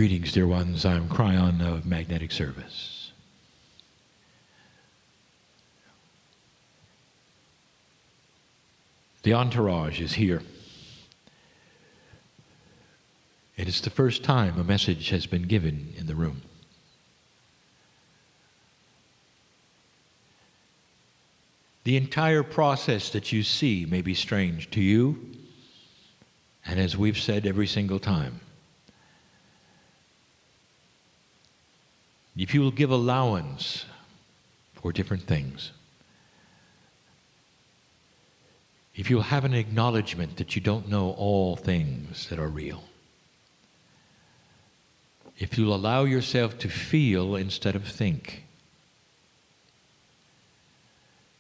Greetings, dear ones. I'm Kryon of Magnetic Service. The entourage is here. And it's the first time a message has been given in the room. The entire process that you see may be strange to you, and as we've said every single time, if you will give allowance for different things, if you'll have an acknowledgement that you don't know all things that are real, if you'll allow yourself to feel instead of think,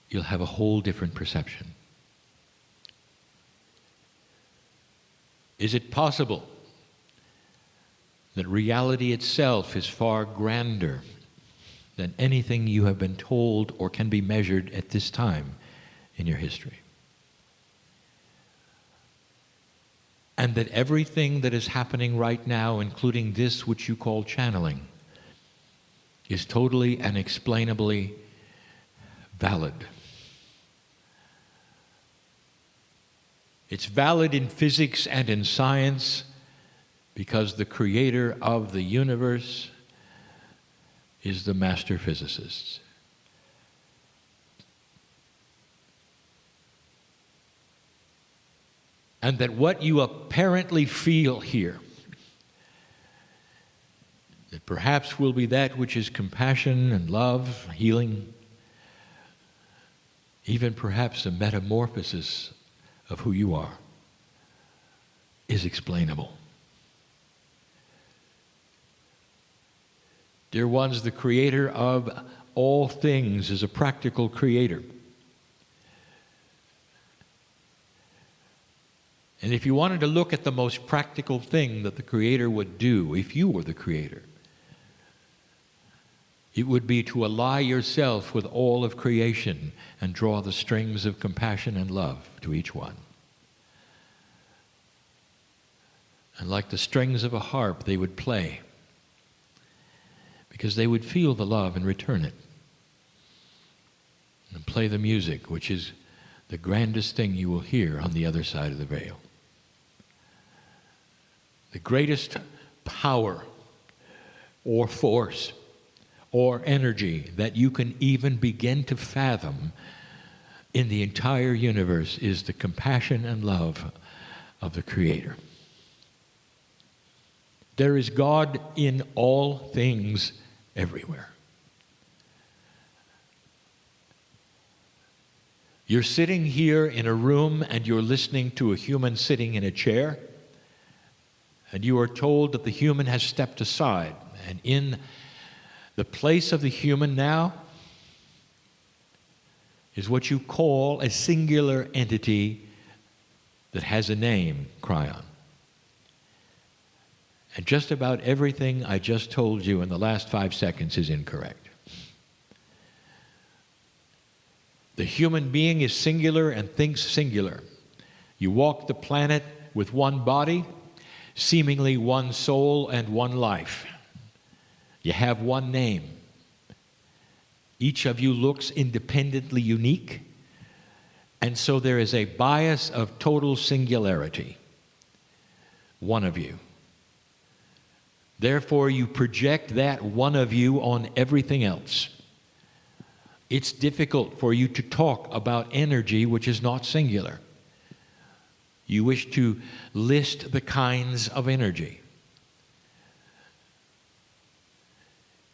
you'll have a whole different perception. Is it possible that reality itself is far grander than anything you have been told or can be measured at this time in your history? And that everything that is happening right now, including this which you call channeling, is totally and explainably valid. It's valid in physics and in science because the creator of the universe is the master physicist. And that what you apparently feel here, that perhaps will be that which is compassion and love, healing, even perhaps a metamorphosis of who you are, is explainable. Dear ones, the creator of all things is a practical creator. And if you wanted to look at the most practical thing that the creator would do, if you were the creator, it would be to ally yourself with all of creation and draw the strings of compassion and love to each one. And like the strings of a harp, they would play, because they would feel the love and return it. And play the music, which is the grandest thing you will hear on the other side of the veil. The greatest power or force or energy that you can even begin to fathom in the entire universe is the compassion and love of the Creator. There is God in all things everywhere. You're sitting here in a room and you're listening to a human sitting in a chair, and you are told that the human has stepped aside, and in the place of the human now is what you call a singular entity that has a name, Kryon. And just about everything I just told you in the last 5 seconds is incorrect. The human being is singular and thinks singular. You walk the planet with one body, seemingly one soul and one life. You have one name. Each of you looks independently unique, and so there is a bias of total singularity. One of you. Therefore, you project that one of you on everything else. It's difficult for you to talk about energy which is not singular. You wish to list the kinds of energy.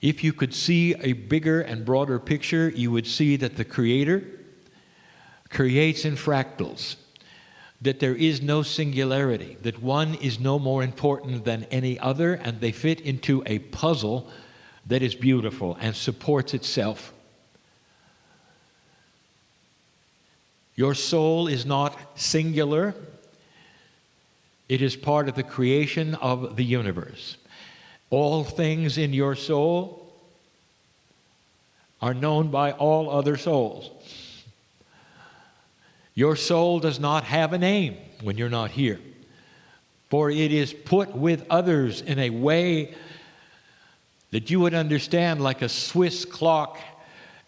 If you could see a bigger and broader picture, you would see that the Creator creates in fractals, that there is no singularity, that one is no more important than any other, and they fit into a puzzle that is beautiful and supports itself. Your soul is not singular. It is part of the creation of the universe. All things in your soul are known by all other souls. Your soul does not have a name when you're not here. For it is put with others in a way that you would understand, like a Swiss clock.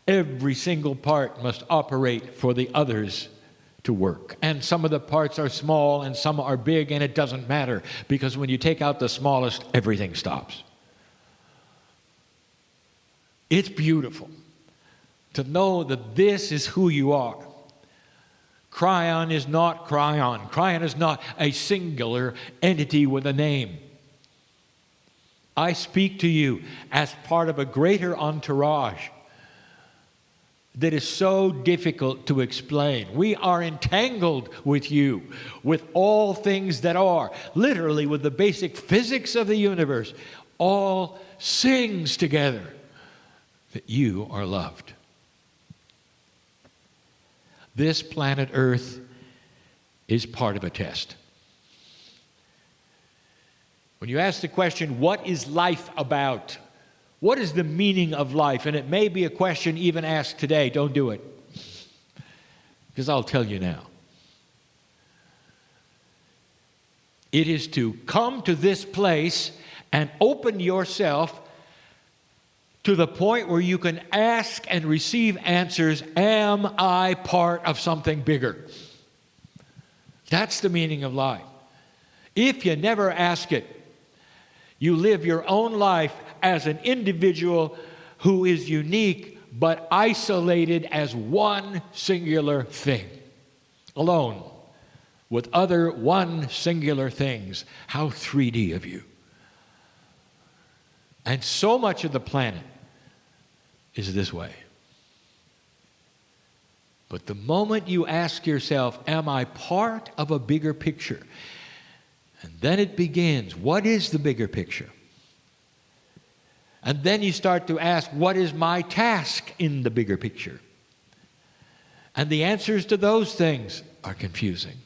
Every single part must operate for the others to work. And some of the parts are small and some are big, and it doesn't matter, because when you take out the smallest, everything stops. It's beautiful to know that this is who you are. Kryon is not Kryon. Kryon is not a singular entity with a name. I speak to you as part of a greater entourage that is so difficult to explain. We are entangled with you, with all things that are, literally with the basic physics of the universe. All sings together that you are loved. This planet Earth is part of a test. When you ask the question, what is life about? What is the meaning of life? And it may be a question even asked today. Don't do it, because I'll tell you now. It is to come to this place and open yourself to the point where you can ask and receive answers. Am I part of something bigger? That's the meaning of life. If you never ask it, you live your own life as an individual who is unique but isolated as one singular thing, alone with other one singular things. How 3D of you. And so much of the planet is this way. But the moment you ask yourself, am I part of a bigger picture? And then it begins, what is the bigger picture? And then you start to ask, what is my task in the bigger picture? And the answers to those things are confusing.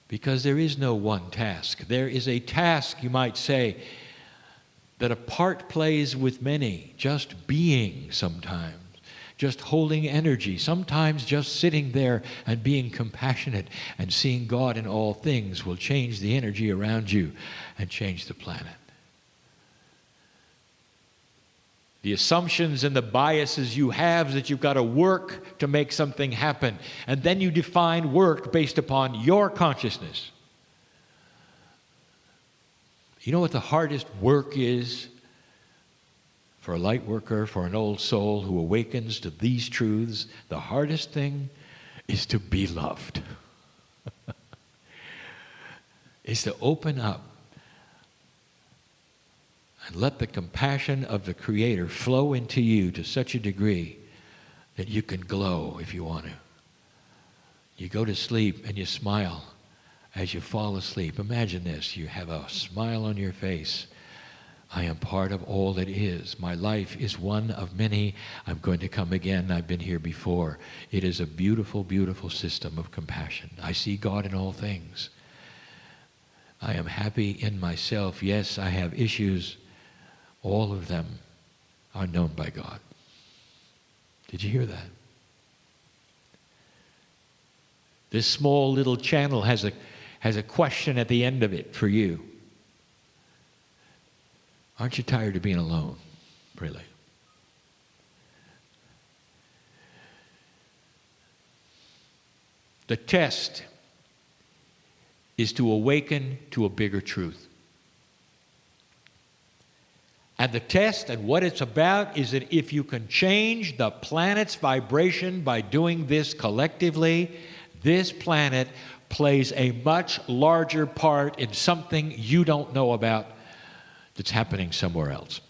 Because there is no one task. There is a task, you might say, that a part plays with many, just being sometimes, just holding energy, sometimes just sitting there and being compassionate and seeing God in all things will change the energy around you and change the planet. The assumptions and the biases you have is that you've got to work to make something happen, and then you define work based upon your consciousness. You know what the hardest work is for a light worker, for an old soul who awakens to these truths? The hardest thing is to be loved. Is to open up and let the compassion of the Creator flow into you to such a degree that you can glow if you want to. You go to sleep and you smile. As you fall asleep, imagine this. You have a smile on your face. I am part of all that is. My life is one of many. I'm going to come again. I've been here before. It is a beautiful, beautiful system of compassion. I see God in all things. I am happy in myself. Yes, I have issues. All of them are known by God. Did you hear that? This small little channel has a question at the end of it for you. Aren't you tired of being alone? Really? The test is to awaken to a bigger truth. And the test and what it's about is that if you can change the planet's vibration by doing this collectively, this planet plays a much larger part in something you don't know about that's happening somewhere else.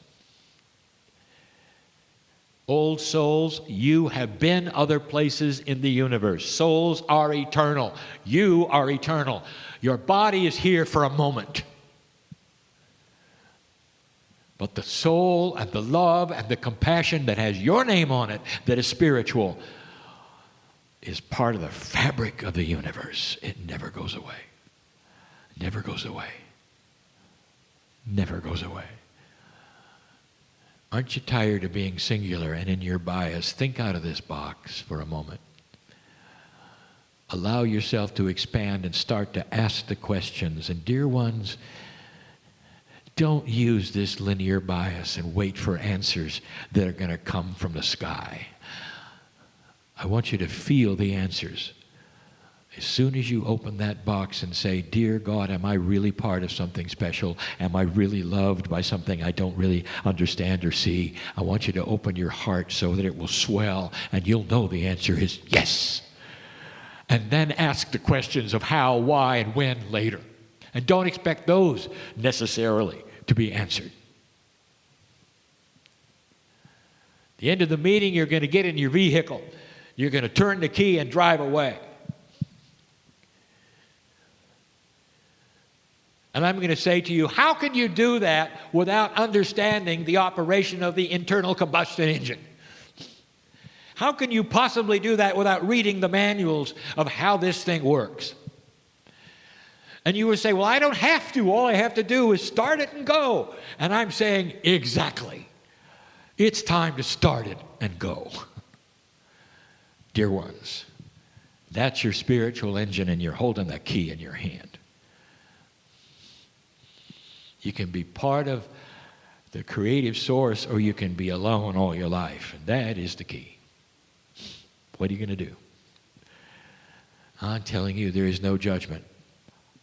Old souls, you have been other places in the universe. Souls are eternal. You are eternal. Your body is here for a moment. But the soul and the love and the compassion that has your name on it, that is spiritual, is part of the fabric of the universe. It never goes away. Never goes away. Never goes away. Aren't you tired of being singular and in your bias? Think out of this box for a moment. Allow yourself to expand and start to ask the questions. And dear ones, don't use this linear bias and wait for answers that are going to come from the sky. I want you to feel the answers. As soon as you open that box and say, dear God, am I really part of something special? Am I really loved by something I don't really understand or see? I want you to open your heart so that it will swell and you'll know the answer is yes. And then ask the questions of how, why, and when later. And don't expect those necessarily to be answered. At the end of the meeting, you're going to get in your vehicle. You're going to turn the key and drive away. And I'm going to say to you, how can you do that without understanding the operation of the internal combustion engine? How can you possibly do that without reading the manuals of how this thing works? And you would say, well, I don't have to. All I have to do is start it and go. And I'm saying, exactly. It's time to start it and go. Dear ones, that's your spiritual engine, and you're holding that key in your hand. You can be part of the creative source, or you can be alone all your life. And that is the key. What are you going to do? I'm telling you, there is no judgment.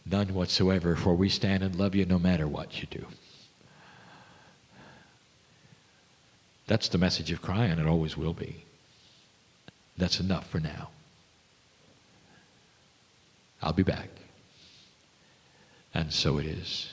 None whatsoever, for we stand and love you no matter what you do. That's the message of Kryon. It always will be. That's enough for now. I'll be back. And so it is.